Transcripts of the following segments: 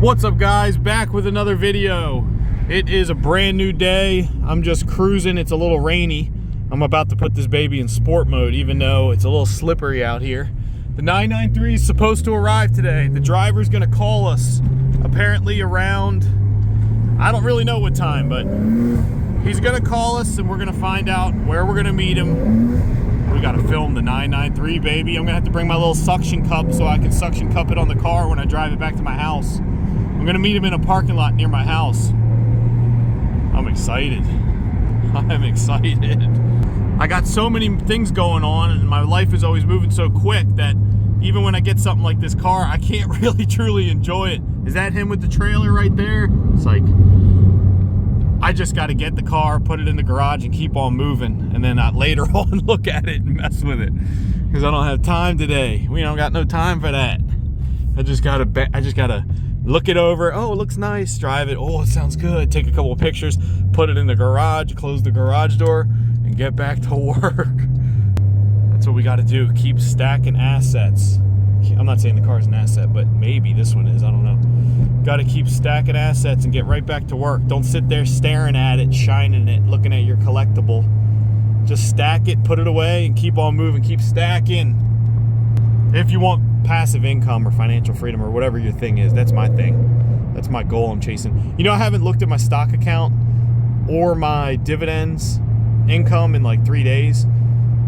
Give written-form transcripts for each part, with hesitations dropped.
What's up, guys? Back with another video. It is a brand new day. I'm just cruising. It's a little rainy. I'm about to put this baby in sport mode, even though it's a little slippery out here. The 993 is supposed to arrive today. The driver's gonna call us apparently around, I don't really know what time, but he's gonna call us and we're gonna find out where we're gonna meet him. We gotta film the 993, baby. I'm gonna have to bring my little suction cup so I can suction cup it on the car when I drive it back to my house. I'm gonna meet him in a parking lot near my house. I'm excited. I'm excited. I got so many things going on and my life is always moving so quick that even when I get something like this car, I can't really truly enjoy it. Is that him with the trailer right there? It's like, I just got to get the car, put it in the garage and keep on moving, and then later on look at it and mess with it, because I don't have time today. We don't got no time for that. I just gotta look it over. Oh, it looks nice. Drive it. Oh, it sounds good. Take a couple of pictures, put it in the garage, close the garage door, and get back to work. That's what we got to do. Keep stacking assets. I'm not saying the car's an asset, but maybe this one is. I don't know. Got to keep stacking assets and get right back to work. Don't sit there staring at it, shining it, looking at your collectible. Just stack it, put it away, and keep on moving. Keep stacking. If you want passive income or financial freedom or whatever your thing is, that's my thing. That's my goal I'm chasing. You know, I haven't looked at my stock account or my dividends income in like 3 days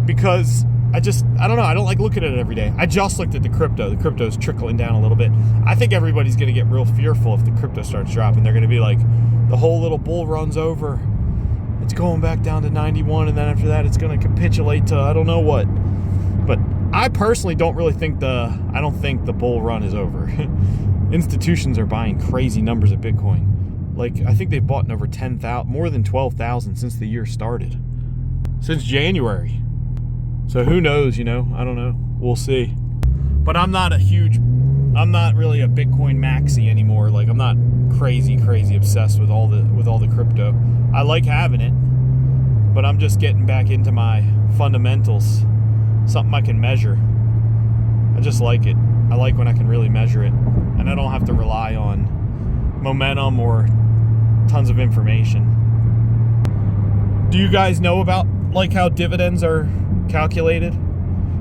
because I don't know. I don't like looking at it every day. I just looked at the crypto. The crypto's trickling down a little bit. I think everybody's going to get real fearful if the crypto starts dropping. They're going to be like, the whole little bull run's over. It's going back down to 91, and then after that, it's going to capitulate to I don't know what. But I personally don't really think I don't think the bull run is over. Institutions are buying crazy numbers of Bitcoin. Like, I think they've bought over 10,000, more than 12,000 since the year started. Since January. So who knows, you know? I don't know. We'll see. But I'm not really a Bitcoin maxi anymore. Like, I'm not crazy obsessed with all the crypto. I like having it, but I'm just getting back into my fundamentals. Something I can measure. I just like it. I like when I can really measure it, and I don't have to rely on momentum or tons of information. Do you guys know about like how dividends are calculated?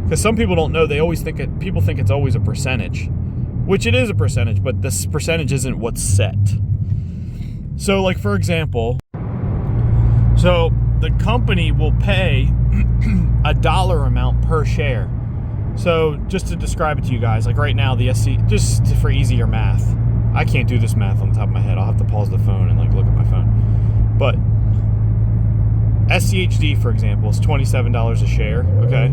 Because some people don't know. They always think people think it's always a percentage, which it is a percentage, but this percentage isn't what's set. So like, for example, so the company will pay a dollar amount per share. So just to describe it to you guys, like right now, the SC, just for easier math, I can't do this math on the top of my head. I'll have to pause the phone and like look at my phone. But SCHD, for example, is $27 a share, okay?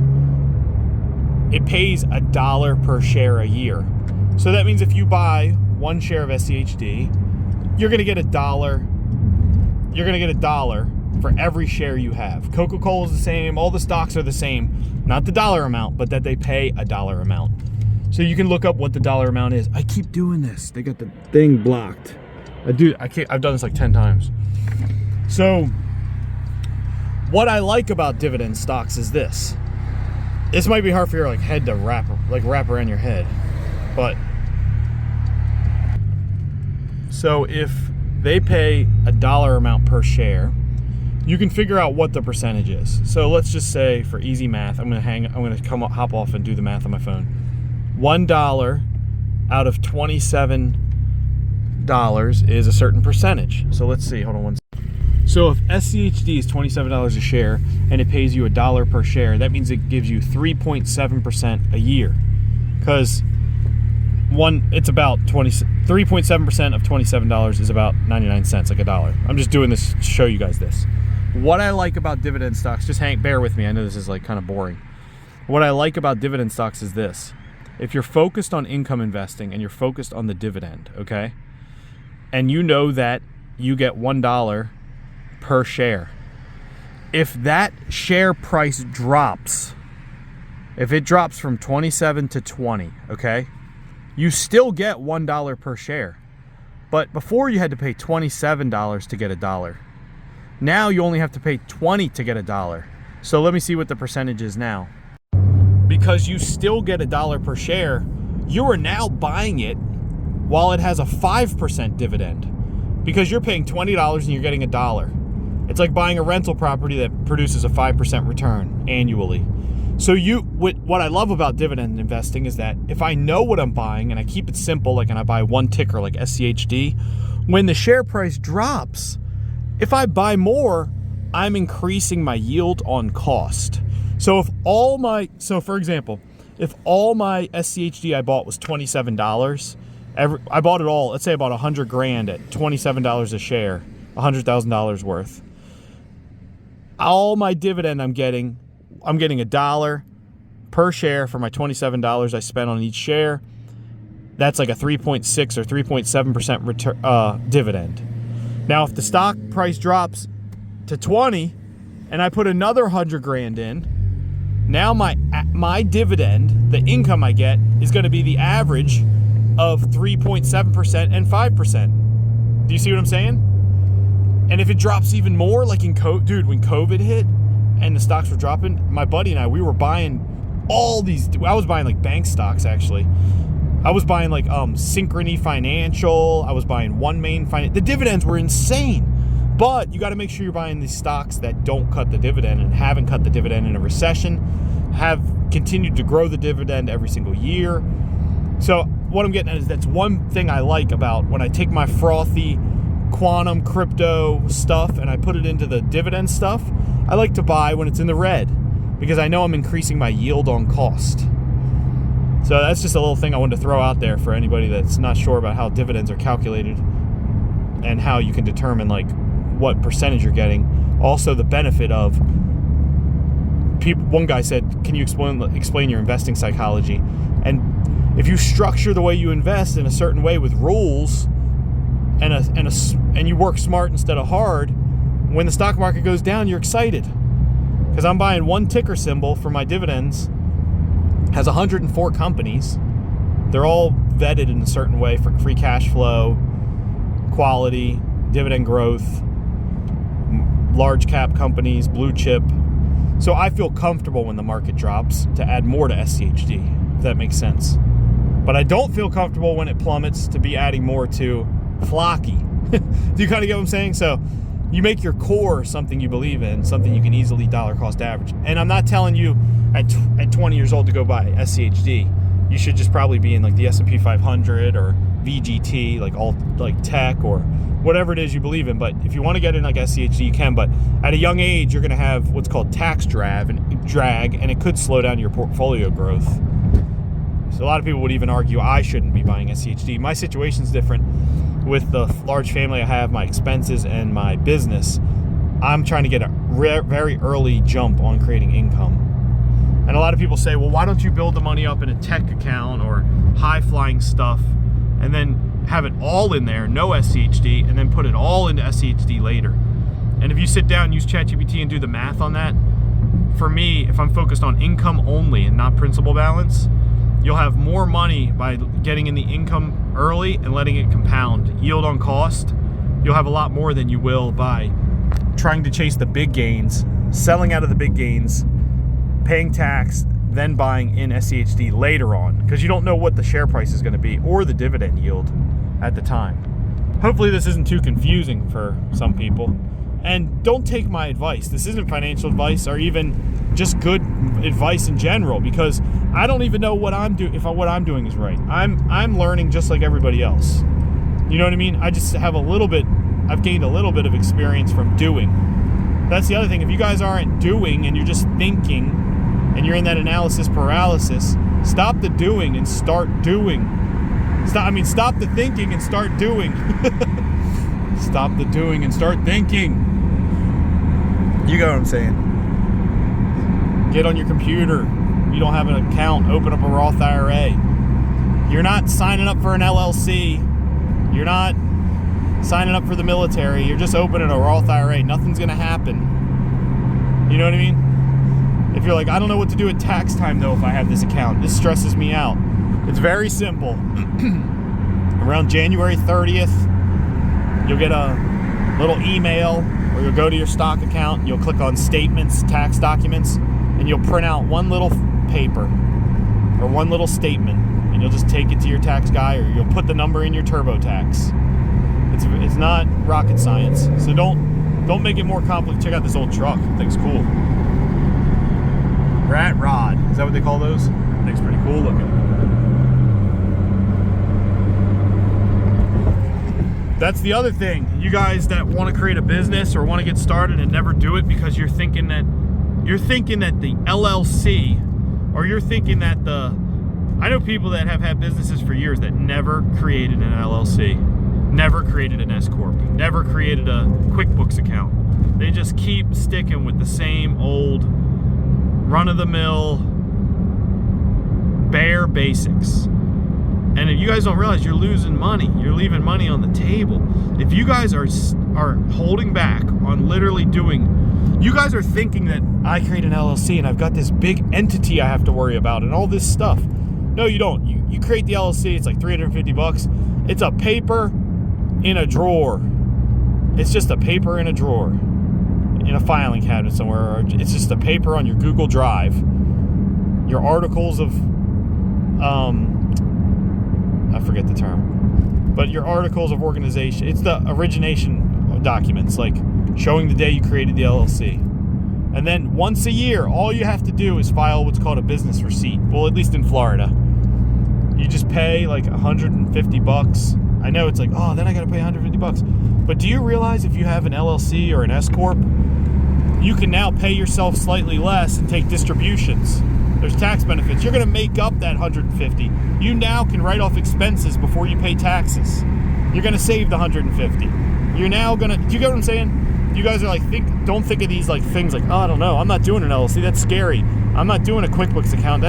It pays a dollar per share a year. So that means if you buy one share of SCHD, you're gonna get a dollar. You're gonna get a dollar for every share you have. Coca-Cola is the same, all the stocks are the same, not the dollar amount, but that they pay a dollar amount. So you can look up what the dollar amount is. I keep doing this. They got the thing blocked. I've done this like 10 times. So what I like about dividend stocks is this. This might be hard for your like head to wrap around your head, but so if they pay a dollar amount per share, you can figure out what the percentage is. So let's just say, for easy math, I'm gonna hop off and do the math on my phone. $1 out of $27 is a certain percentage. So let's see. Hold on one second. So if SCHD is $27 a share and it pays you a dollar per share, that means it gives you 3.7% a year. Because it's about 3.7% of $27 is about 99 cents, like a dollar. I'm just doing this to show you guys this. What I like about dividend stocks, bear with me. I know this is like kind of boring. What I like about dividend stocks is this. If you're focused on income investing and you're focused on the dividend, okay? And you know that you get $1 per share. If that share price drops, if it drops from 27 to 20, okay, you still get $1 per share. But before you had to pay $27 to get a dollar. Now you only have to pay 20 to get a dollar. So let me see what the percentage is now. Because you still get a dollar per share, you are now buying it while it has a 5% dividend, because you're paying $20 and you're getting $1. It's like buying a rental property that produces a 5% return annually. So what I love about dividend investing is that if I know what I'm buying and I keep it simple, like, and I buy one ticker like SCHD, when the share price drops, if I buy more, I'm increasing my yield on cost. So for example, if all my SCHD I bought was $27, I bought it all, let's say I bought $100,000 at $27 a share, $100,000 worth. All my dividend I'm getting $1 per share for my $27 I spent on each share. That's like a 3.6 or 3.7% dividend. Now, if the stock price drops to 20 and I put another $100,000 in, now my dividend, the income I get, is going to be the average of 3.7% and 5%. Do you see what I'm saying? And if it drops even more, like when COVID hit and the stocks were dropping, my buddy and I, we were buying all these. I was buying like bank stocks, actually. I was buying like Synchrony Financial. I was buying One Main Finance. The dividends were insane. But you got to make sure you're buying these stocks that don't cut the dividend and haven't cut the dividend in a recession, have continued to grow the dividend every single year. So what I'm getting at is that's one thing I like about when I take my frothy quantum crypto stuff and I put it into the dividend stuff. I like to buy when it's in the red because I know I'm increasing my yield on cost. So that's just a little thing I wanted to throw out there for anybody that's not sure about how dividends are calculated and how you can determine like what percentage you're getting. Also the benefit of people. One guy said, can you explain your investing psychology? And if you structure the way you invest in a certain way with rules and you work smart instead of hard, when the stock market goes down, you're excited. Because I'm buying one ticker symbol for my dividends, has 104 companies. They're all vetted in a certain way for free cash flow, quality, dividend growth, large cap companies, blue chip. So I feel comfortable when the market drops to add more to SCHD, if that makes sense. But I don't feel comfortable when it plummets to be adding more to Flocky. Do you kind of get what I'm saying? So you make your core something you believe in, something you can easily dollar cost average. And I'm not telling you at 20 years old to go buy SCHD. You should just probably be in like the S&P 500 or VGT, like tech or whatever it is you believe in. But if you want to get in like SCHD, you can. But at a young age, you're going to have what's called tax drag, and it could slow down your portfolio growth. So a lot of people would even argue I shouldn't be buying SCHD. My situation's different. With the large family I have, my expenses, and my business, I'm trying to get a very early jump on creating income. And a lot of people say, well, why don't you build the money up in a tech account or high-flying stuff and then have it all in there, no SCHD, and then put it all into SCHD later? And if you sit down, use ChatGPT and do the math on that, for me, if I'm focused on income only and not principal balance, you'll have more money by getting in the income early and letting it compound. Yield on cost, you'll have a lot more than you will by trying to chase the big gains, selling out of the big gains, paying tax, then buying in SCHD later on, because you don't know what the share price is going to be or the dividend yield at the time. Hopefully this isn't too confusing for some people. And don't take my advice. This isn't financial advice or even just good advice in general, because I don't even know what I'm doing, if what I'm doing is right. I'm learning just like everybody else. You know what I mean? I just have I've gained a little bit of experience from doing. That's the other thing. If you guys aren't doing and you're just thinking and you're in that analysis paralysis, stop the doing and start doing. Stop the thinking and start doing. Stop the doing and start thinking. You get what I'm saying? Get on your computer. You don't have an account, open up a Roth IRA. You're not signing up for an LLC. You're not signing up for the military. You're just opening a Roth IRA. Nothing's going to happen. You know what I mean? If you're like, I don't know what to do at tax time, though, if I have this account. This stresses me out. It's very simple. Around January 30th, you'll get a little email, or you'll go to your stock account, and you'll click on statements, tax documents, and you'll print out one little paper or one little statement, and and you'll just take it to your tax guy, or you'll put the number in your TurboTax. It's not rocket science, so don't make it more complicated. Check out this old truck. That thing's cool. Rat rod. Is that what they call those? That thing's pretty cool looking. That's the other thing. You guys that want to create a business or want to get started and never do it because you're thinking that the LLC, or you're thinking that I know people that have had businesses for years that never created an LLC, never created an S-Corp, never created a QuickBooks account. They just keep sticking with the same old run-of-the-mill bare basics. And if you guys don't realize, you're losing money. You're leaving money on the table. If you guys are holding back on literally doing, you guys are thinking that I create an LLC and I've got this big entity I have to worry about and all this stuff. No, you don't. You create the LLC, it's like $350. It's a paper in a drawer. It's just a paper in a drawer in a filing cabinet somewhere, or it's just a paper on your Google Drive. Your articles of I forget the term, but your articles of organization. It's the origination documents, like showing the day you created the LLC. And then once a year, all you have to do is file what's called a business receipt. Well, at least in Florida, you just pay like $150. I know it's like, oh, then I got to pay $150. But do you realize if you have an LLC or an S-Corp, you can now pay yourself slightly less and take distributions. There's tax benefits. You're going to make up that $150. You now can write off expenses before you pay taxes. You're going to save the $150. You're now going to, do you get what I'm saying? You guys are like, don't think of these like things like, oh, I don't know, I'm not doing an LLC. That's scary. I'm not doing a QuickBooks account.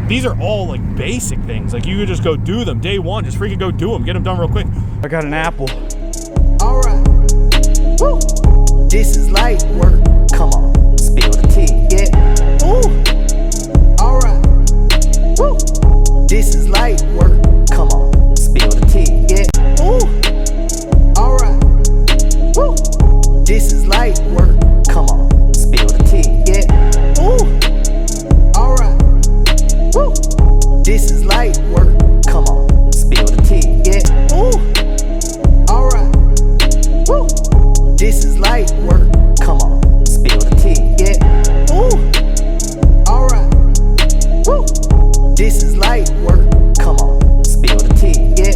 These are all like basic things. Like you could just go do them day one. Just freaking go do them. Get them done real quick. I got an apple. All right. Woo. This is light work. Come on, spill the tea. Yeah. Ooh. All right. Woo. This is light work. Come on, spill the tea. Yeah. Ooh. All right. Woo. This is light work. Come on, spill the tea. Yeah. Ooh. All right. Woo. This is light work. Come on, spill the tea. Yeah. Ooh. All right. Woo. This is light work.